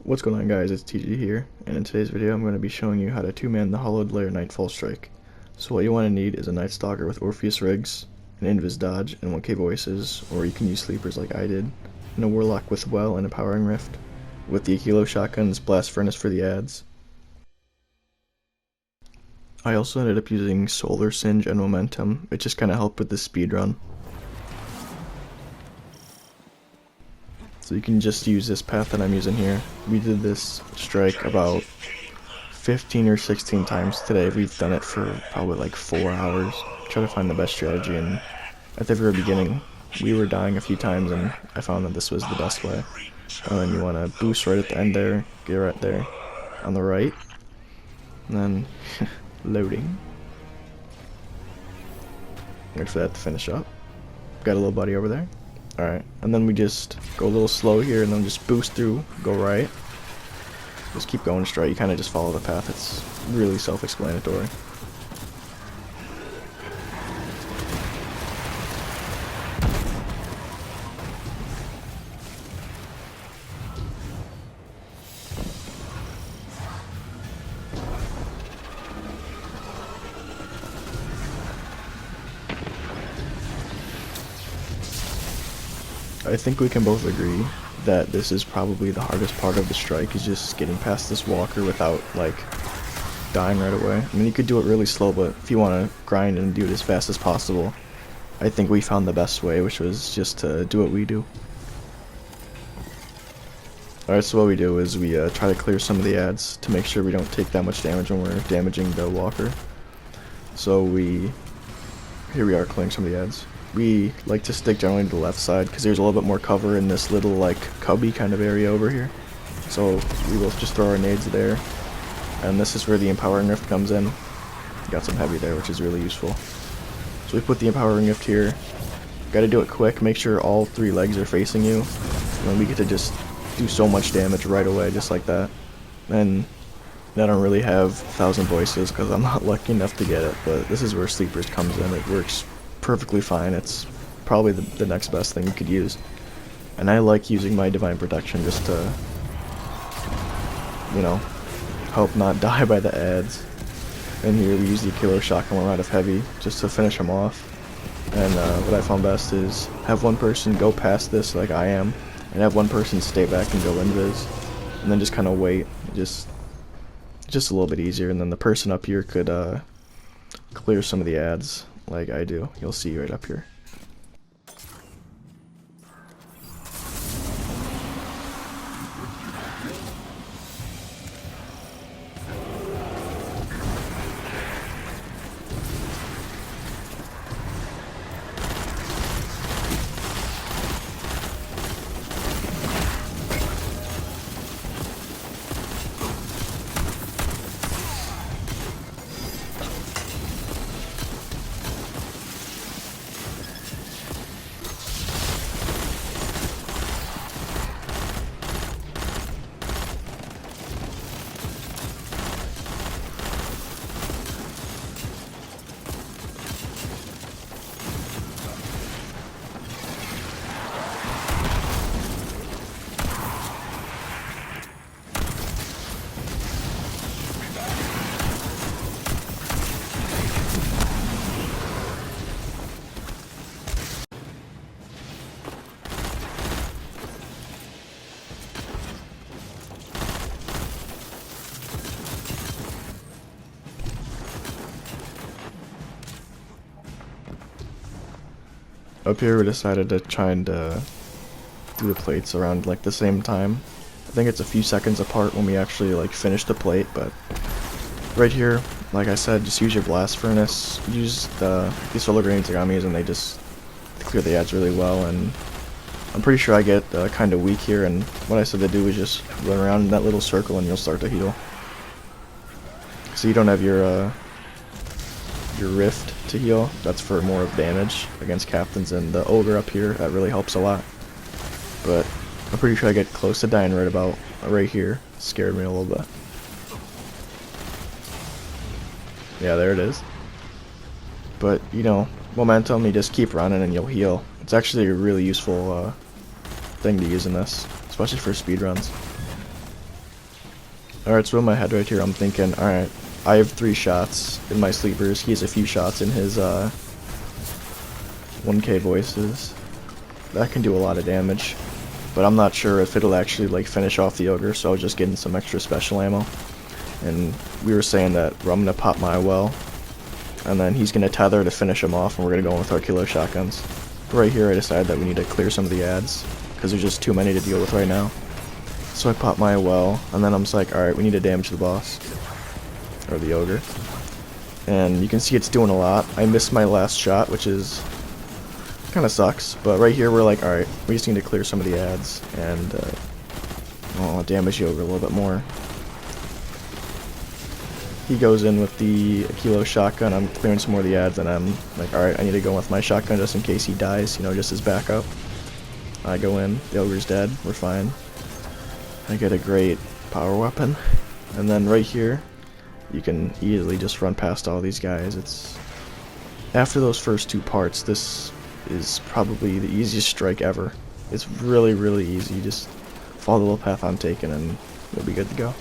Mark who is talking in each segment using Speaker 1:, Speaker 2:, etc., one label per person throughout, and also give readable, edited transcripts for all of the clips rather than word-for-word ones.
Speaker 1: What's going on, guys? It's Teigee here, and in today's video I'm going to be showing you how to two-man the Hollowed Lair Nightfall Strike. So what you want to need is a Night Stalker with Orpheus Rigs, an Invis Dodge, and 1k Voices, or you can use Sleepers like I did, and a Warlock with Well and Empowering Rift, with the Kilo Shotgun's Blast Furnace for the ads. I also ended up using Solar Singe and Momentum. It just kind of helped with the speed run. So you can just use this path that I'm using here. We did this strike about 15 or 16 times today. We've done it for probably like 4 hours. Try to find the best strategy, and at the very beginning we were dying a few times and I found that this was the best way. And then you want to boost right at the end there, get right there on the right, and then loading. Wait for that to finish up. Got a little buddy over there. Alright, and then we just go a little slow here and then just boost through, go right. Just keep going straight, you kind of just follow the path, it's really self-explanatory. I think we can both agree that this is probably the hardest part of the strike, is just getting past this walker without like dying right away. I mean, you could do it really slow, but if you want to grind and do it as fast as possible, I think we found the best way, which was just to do what we do. Alright, so what we do is we try to clear some of the ads to make sure we don't take that much damage when we're damaging the walker. So here we are clearing some of the ads. We like to stick generally to the left side because there's a little bit more cover in this little like cubby kind of area over here. So we will just throw our nades there, and this is where the Empowering Rift comes in. Got some heavy there, which is really useful. So we put the Empowering Rift here. Got to do it quick, make sure all 3 legs are facing you, and then we get to just do so much damage right away, just like that. And I don't really have 1,000 voices because I'm not lucky enough to get it, but this is where Sleepers comes in. It works perfectly fine. It's probably the next best thing you could use, and I like using my Divine Protection just to, you know, help not die by the ads. And here we use the Kilo Shotgun when we're out of heavy just to finish them off. And what I found best is have one person go past this like I am, and have one person stay back and go invis, and then just kind of wait. Just a little bit easier, and then the person up here could clear some of the ads like I do. You'll see right up here. Up here we decided to try and do the plates around like the same time. I think it's a few seconds apart when we actually like finish the plate, but right here, like I said, just use your Blast Furnace, use these solar grenades like I'm using, they just clear the ads really well, and I'm pretty sure I get kind of weak here, and what I said to do is just run around in that little circle and you'll start to heal. So you don't have your Rift to heal, that's for more of damage against captains, and the Ogre up here, that really helps a lot. But I'm pretty sure I get close to dying right here. Scared me a little bit. Yeah, there it is. But, you know, momentum, you just keep running and you'll heal. It's actually a really useful thing to use in this, especially for speedruns. Alright, so in my head right here, I'm thinking, alright, I have 3 shots in my sleepers. He has a few shots in his 1k voices. That can do a lot of damage. But I'm not sure if it'll actually like finish off the Ogre, so I was just getting some extra special ammo. And we were saying that I'm gonna pop my well, and then he's gonna tether to finish him off, and we're gonna go in with our kilo shotguns. But right here I decided that we need to clear some of the ads, because there's just too many to deal with right now. So I pop my well, and then I'm just like, alright, we need to damage the boss. Or the Ogre. And you can see it's doing a lot. I missed my last shot, which is kind of sucks, but right here we're like, alright, we just need to clear some of the ads and damage the Ogre a little bit more. He goes in with the kilo shotgun. I'm clearing some more of the ads, and I'm like, alright, I need to go with my shotgun just in case he dies, you know, just as backup. I go in, the Ogre's dead, we're fine. I get a great power weapon, and then right here you can easily just run past all these guys. It's after those first 2 parts, this is probably the easiest strike ever. It's really, really easy. You just follow the little path I'm taking and you'll be good to go.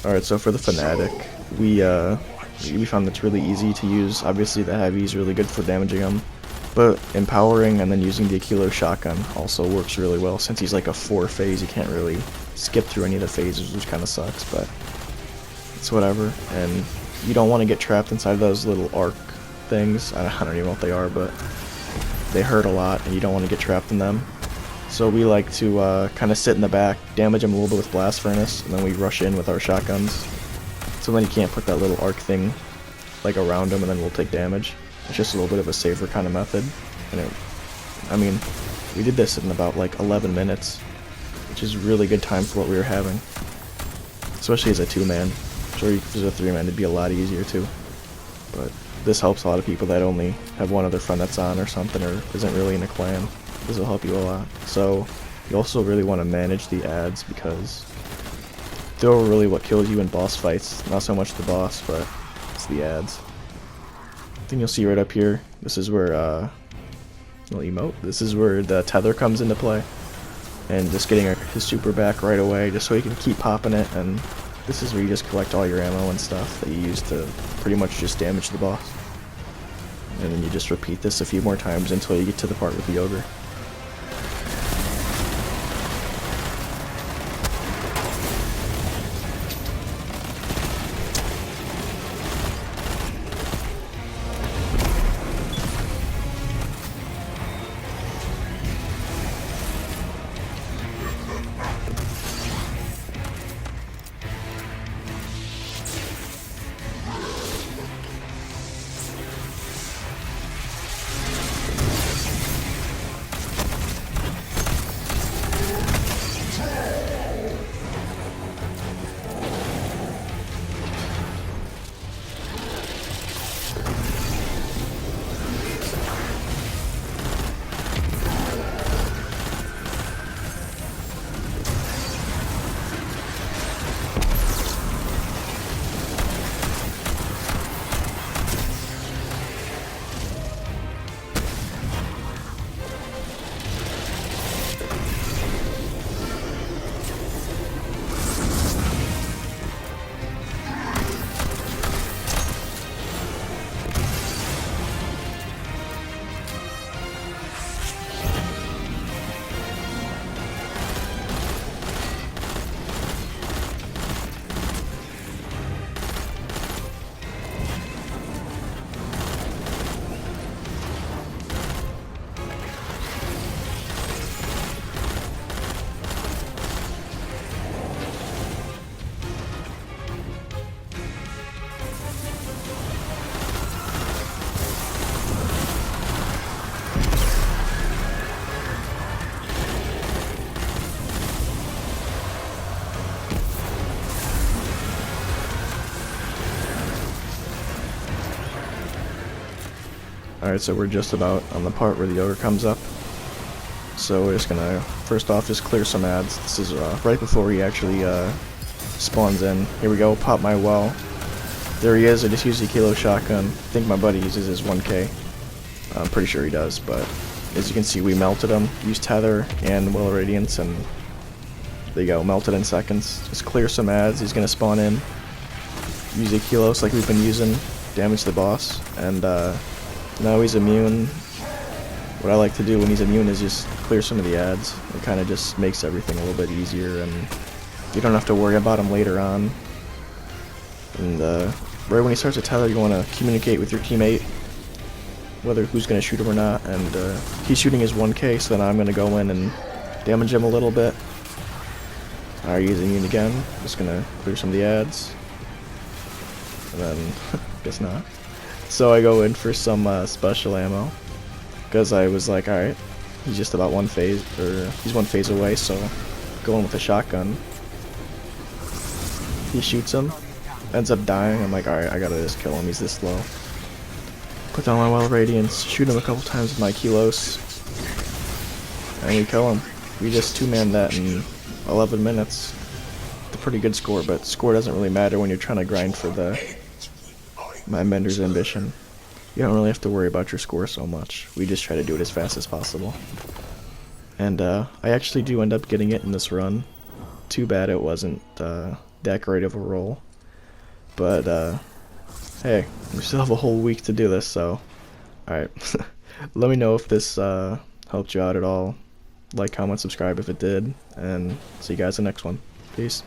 Speaker 1: Alright, so for the Fanatic, we found it's really easy to use. Obviously the heavy is really good for damaging him, but empowering and then using the kilo shotgun also works really well. Since he's like a 4 phase, you can't really skip through any of the phases, which kind of sucks, but it's whatever. And you don't want to get trapped inside those little arc things. I don't even know what they are, but they hurt a lot and you don't want to get trapped in them. So we like to kind of sit in the back, damage him a little bit with Blast Furnace, and then we rush in with our shotguns. So then you can't put that little arc thing like around him, and then we'll take damage. It's just a little bit of a safer kind of method. And I mean, we did this in about like 11 minutes, which is really good time for what we were having. Especially as a 2-man. Sure, if it was a 3-man, it'd be a lot easier too. But this helps a lot of people that only have one other friend that's on or something, or isn't really in a clan. This will help you a lot. So you also really want to manage the ads, because they're really what kills you in boss fights. Not so much the boss, but it's the ads. Then you'll see right up here, this is where little emote. This is where the tether comes into play, and just getting his super back right away, just so he can keep popping it. And this is where you just collect all your ammo and stuff that you use to pretty much just damage the boss. And then you just repeat this a few more times until you get to the part with the Ogre. Alright, so we're just about on the part where the ogre comes up. So we're just gonna, first off, just clear some ads. This is right before he actually spawns in. Here we go, pop my well. There he is, I just used the kilo shotgun. I think my buddy uses his 1k. I'm pretty sure he does, but as you can see, we melted him. Used tether and well radiance, and there you go, melted in seconds. Just clear some ads, he's gonna spawn in. Use a kilos like we've been using, damage the boss, and now he's immune. What I like to do when he's immune is just clear some of the ads. It kind of just makes everything a little bit easier, and you don't have to worry about him later on. And right when he starts to tether, you want to communicate with your teammate whether who's going to shoot him or not, and he's shooting his 1k, so then I'm going to go in and damage him a little bit. Alright, he's immune again. Just going to clear some of the ads. And then, guess not. So I go in for some special ammo, because I was like, alright, he's just about one phase, or he's one phase away, so go in with a shotgun. He shoots him, ends up dying. I'm like, alright, I gotta just kill him, he's this low. Put down my wild radiance, shoot him a couple times with my kilos, and we kill him. We just two-man that in 11 minutes. It's a pretty good score, but score doesn't really matter when you're trying to grind for the Mindbender's ambition. You don't really have to worry about your score so much. We just try to do it as fast as possible. And I actually do end up getting it in this run. Too bad it wasn't that great of a roll. But hey, we still have a whole week to do this, so alright. Let me know if this helped you out at all. Like, comment, subscribe if it did, and see you guys in the next one. Peace.